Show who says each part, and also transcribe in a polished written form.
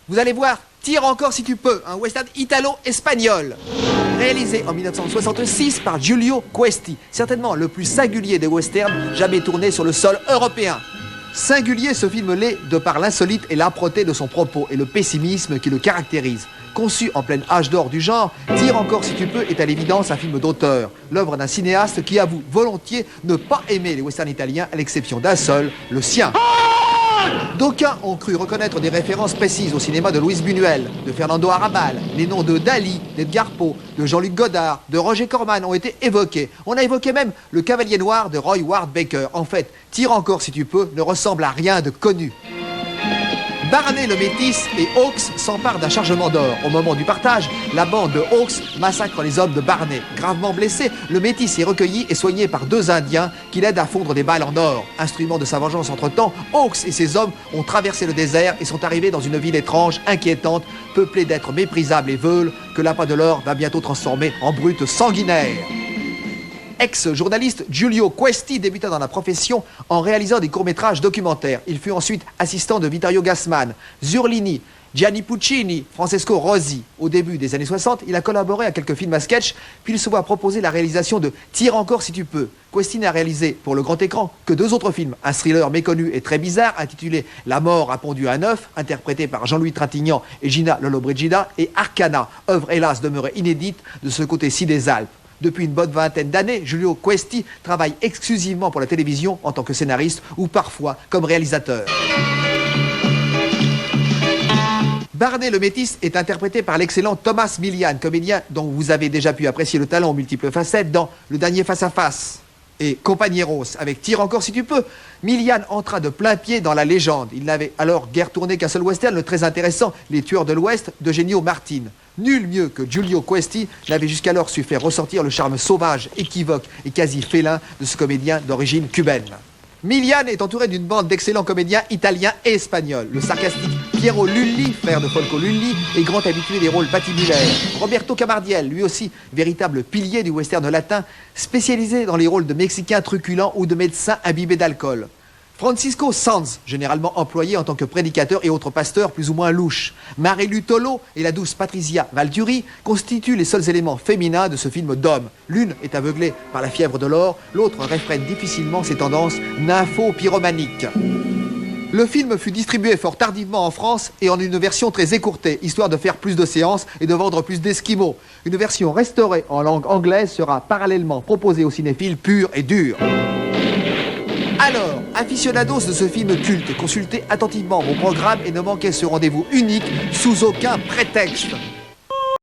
Speaker 1: Vous allez voir, Tire encore si tu peux, un western italo-espagnol. Réalisé en 1966 par Giulio Questi, certainement le plus singulier des westerns jamais tournés sur le sol européen. Singulier, ce film l'est de par l'insolite et l'âpreté de son propos et le pessimisme qui le caractérise. Conçu en plein âge d'or du genre, Tire encore si tu peux est à l'évidence un film d'auteur, l'œuvre d'un cinéaste qui avoue volontiers ne pas aimer les westerns italiens à l'exception d'un seul, le sien. D'aucuns ont cru reconnaître des références précises au cinéma de Luis Buñuel, de Fernando Arrabal. Les noms de Dali, d'Edgar Poe, de Jean-Luc Godard, de Roger Corman ont été évoqués. On a évoqué même Le Cavalier Noir de Roy Ward Baker. En fait, Tire encore si tu peux ne ressemble à rien de connu. Barney le Métis et Hawks s'emparent d'un chargement d'or. Au moment du partage, la bande de Hawks massacre les hommes de Barney. Gravement blessé, le Métis est recueilli et soigné par deux Indiens qui l'aident à fondre des balles en or. Instrument de sa vengeance entre-temps, Hawks et ses hommes ont traversé le désert et sont arrivés dans une ville étrange, inquiétante, peuplée d'êtres méprisables et veules que l'appât de l'or va bientôt transformer en brute sanguinaire. Ex-journaliste Giulio Questi débuta dans la profession en réalisant des courts-métrages documentaires. Il fut ensuite assistant de Vittorio Gassman, Zurlini, Gianni Puccini, Francesco Rosi. Au début des années 60, il a collaboré à quelques films à sketch, puis il se voit proposer la réalisation de Tire encore si tu peux. Questi n'a réalisé pour le grand écran que deux autres films, un thriller méconnu et très bizarre intitulé La mort a pondu un œuf, interprété par Jean-Louis Trintignant et Gina Lollobrigida, et Arcana, œuvre hélas demeurée inédite de ce côté-ci des Alpes. Depuis une bonne vingtaine d'années, Giulio Questi travaille exclusivement pour la télévision en tant que scénariste ou parfois comme réalisateur. Barney le Métis est interprété par l'excellent Thomas Milian, comédien dont vous avez déjà pu apprécier le talent aux multiples facettes dans Le Dernier Face à Face et Compañeros. Avec Tire encore si tu peux, Milian entra de plein pied dans la légende. Il n'avait alors guère tourné qu'un seul western, le très intéressant Les Tueurs de l'Ouest d'Eugenio Martin. Nul mieux que Giulio Questi n'avait jusqu'alors su faire ressortir le charme sauvage, équivoque et quasi félin de ce comédien d'origine cubaine. Milian est entouré d'une bande d'excellents comédiens italiens et espagnols. Le sarcastique Piero Lulli, frère de Folco Lulli, est grand habitué des rôles patibulaires. Roberto Camardiel, lui aussi véritable pilier du western latin, spécialisé dans les rôles de Mexicains truculents ou de médecins imbibés d'alcool. Francisco Sanz, généralement employé en tant que prédicateur et autres pasteurs plus ou moins louches. Marilu Tolo et la douce Patricia Valturi constituent les seuls éléments féminins de ce film d'homme. L'une est aveuglée par la fièvre de l'or, l'autre réfrène difficilement ses tendances nympho-pyromaniques. Le film fut distribué fort tardivement en France et en une version très écourtée, histoire de faire plus de séances et de vendre plus d'esquimaux. Une version restaurée en langue anglaise sera parallèlement proposée aux cinéphiles purs et durs. Alors, aficionados de ce film culte, consultez attentivement vos programmes et ne manquez ce rendez-vous unique sous aucun prétexte.